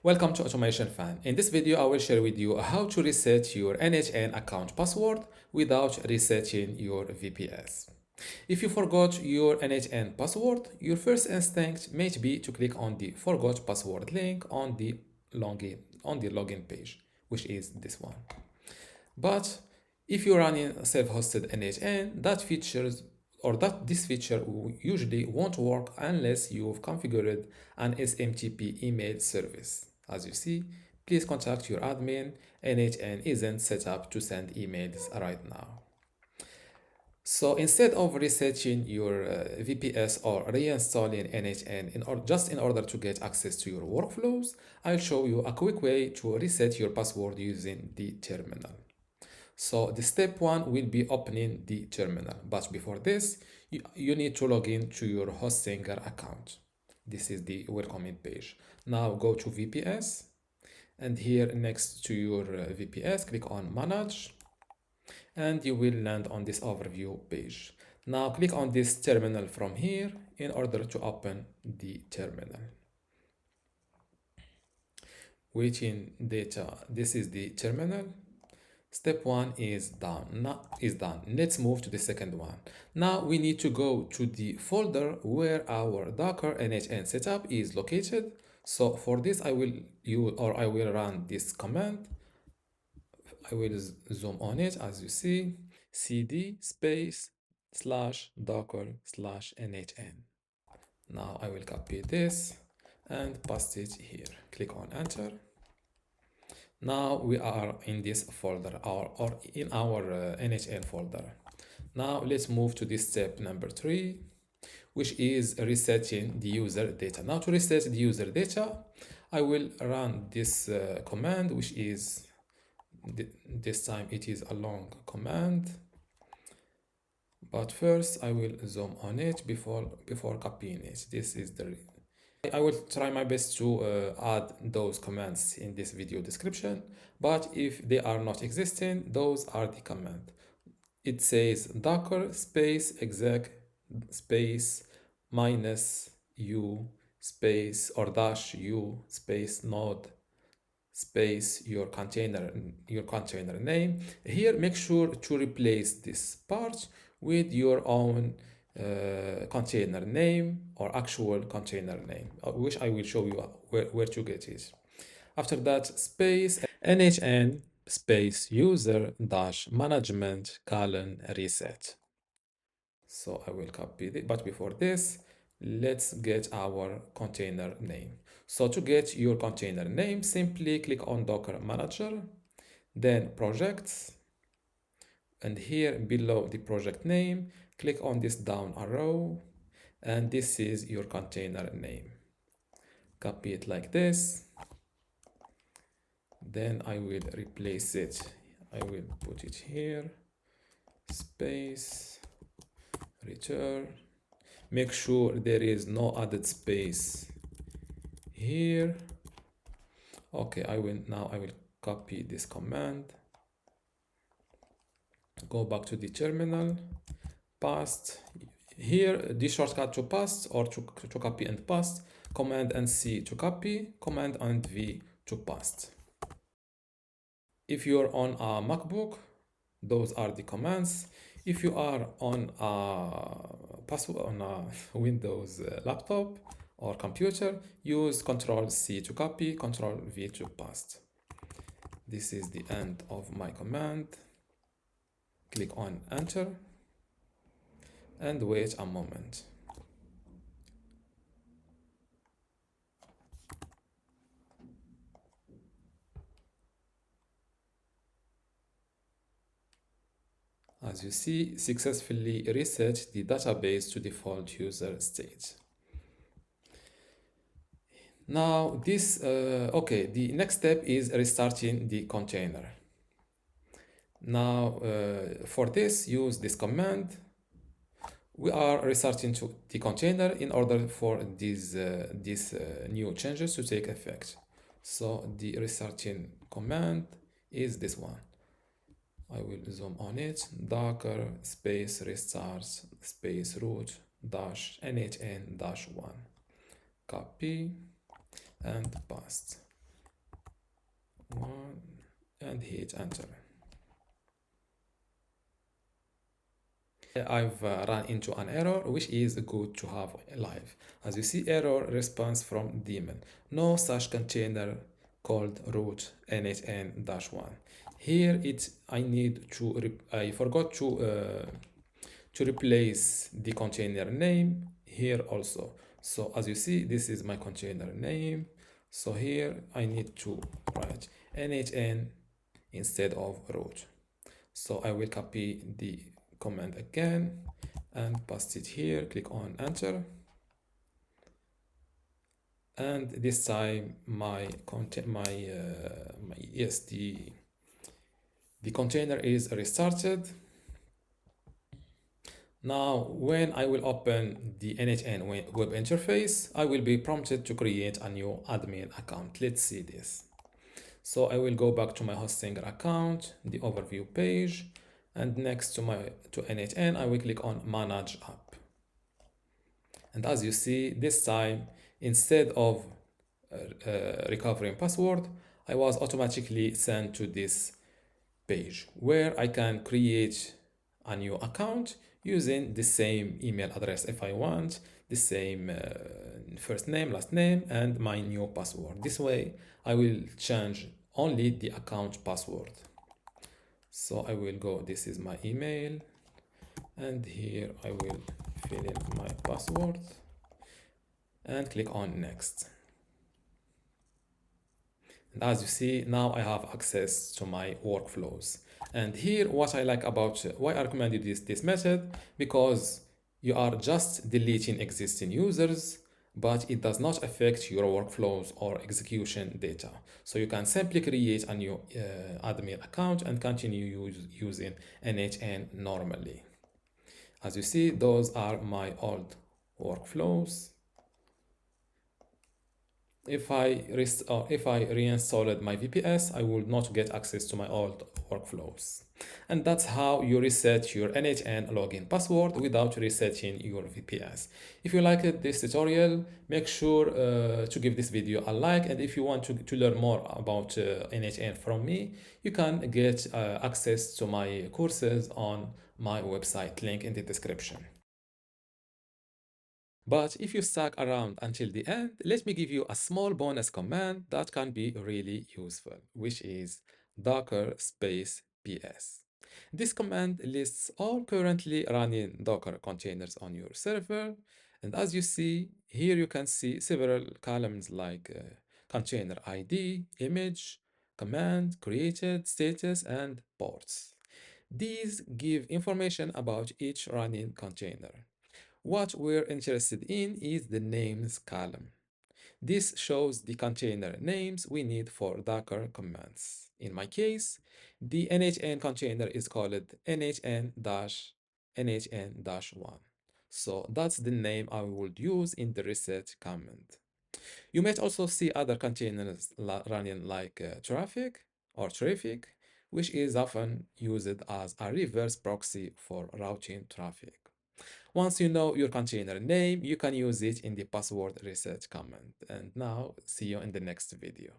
Welcome to Automation Fan. In this video, I will share with you how to reset your n8n account password without resetting your VPS. If you forgot your n8n password, your first instinct may be to click on the Forgot Password link on the login page, which is this one. But if you're running self-hosted n8n, this feature usually won't work unless you've configured an SMTP email service. As you see, please contact your admin. n8n isn't set up to send emails right now. So instead of resetting your VPS or reinstalling n8n just in order to get access to your workflows, I'll show you a quick way to reset your password using the terminal. So the step one will be opening the terminal. But before this, you need to log in to your Hostinger account. This is the welcoming page. Now go to VPS, and here next to your VPS, click on Manage, and you will land on this overview page. Now click on this terminal from here in order to open the terminal. Waiting data, this is the terminal. Step one is done. Let's move to the second one. Now we need to go to the folder where our Docker n8n setup is located. So for this, I will run this command. I will zoom on it as you see. cd space /docker /n8n. Now I will copy this and paste it here. Click on enter. Now we are in this folder or in our n8n folder. Now let's move to this step number 3, which is resetting the user data. Now to reset the user data, I will run this command, which is this time it is a long command. But first I will zoom on it before copying it. This is I will try my best to add those commands in this video description, but if they are not existing, those are the command. It says docker space exec space -u space or -u space node space your container name. Here make sure to replace this part with your own container name or actual container name, which I will show you where to get it. After that, space n8n space user dash management colon reset. So I will copy it, but before this, let's get our container name. So to get your container name, simply click on Docker Manager, then Projects, and here below the project name, click on this down arrow, and this is your container name. Copy it like this. Then I will replace it. I will put it here, space, return. Make sure there is no added space here. Okay, I will copy this command. Go back to the terminal, paste. Here, the shortcut to paste or to copy and paste, Command and C to copy, Command and V to paste. If you're on a MacBook, those are the commands. If you are on a Windows laptop or computer, use Ctrl C to copy, Ctrl V to paste. This is the end of my command. Click on enter and wait a moment. As you see, successfully reset the database to default user state. Now the next step is restarting the container. Now for this, use this command. We are restarting to the container in order for these new changes to take effect. So the restarting command is this one. I will zoom on it. Docker space restart space root dash n8n dash 1. Copy and paste. and hit enter. I've run into an error, which is good to have live. As you see, error response from daemon. No such container called root n8n-1. Here I need to I forgot to replace the container name here also. So as you see, this is my container name. So here I need to write n8n instead of root. So I will copy the command again and paste it here. Click on enter. And this time my content, yes, the container is restarted. Now, when I will open the n8n web interface, I will be prompted to create a new admin account. Let's see this. So I will go back to my Hostinger account, the overview page, and next to n8n, I will click on Manage App. And as you see, this time, instead of recovering password, I was automatically sent to this page where I can create a new account using the same email address if I want, the same first name, last name, and my new password. This way, I will change only the account password. So I will go, this is my email, and here I will fill in my password and click on next. And as you see, now I have access to my workflows. And here, what I like about why I recommend you this method, because you are just deleting existing users, but it does not affect your workflows or execution data. So you can simply create a new admin account and continue using n8n normally. As you see, those are my old workflows. If I reinstalled my VPS, I would not get access to my old workflows. And that's how you reset your n8n login password without resetting your VPS. If you liked this tutorial, make sure to give this video a like. And if you want to learn more about n8n from me, you can get access to my courses on my website, link in the description. But if you stuck around until the end, let me give you a small bonus command that can be really useful, which is docker space ps. This command lists all currently running Docker containers on your server. And as you see, here you can see several columns like container ID, image, command, created, status, and ports. These give information about each running container. What we're interested in is the names column. This shows the container names we need for Docker commands. In my case, the n8n container is called n8n-1. So that's the name I would use in the reset command. You might also see other containers running like traffic, which is often used as a reverse proxy for routing traffic. Once you know your container name, you can use it in the password reset command. And now, see you in the next video.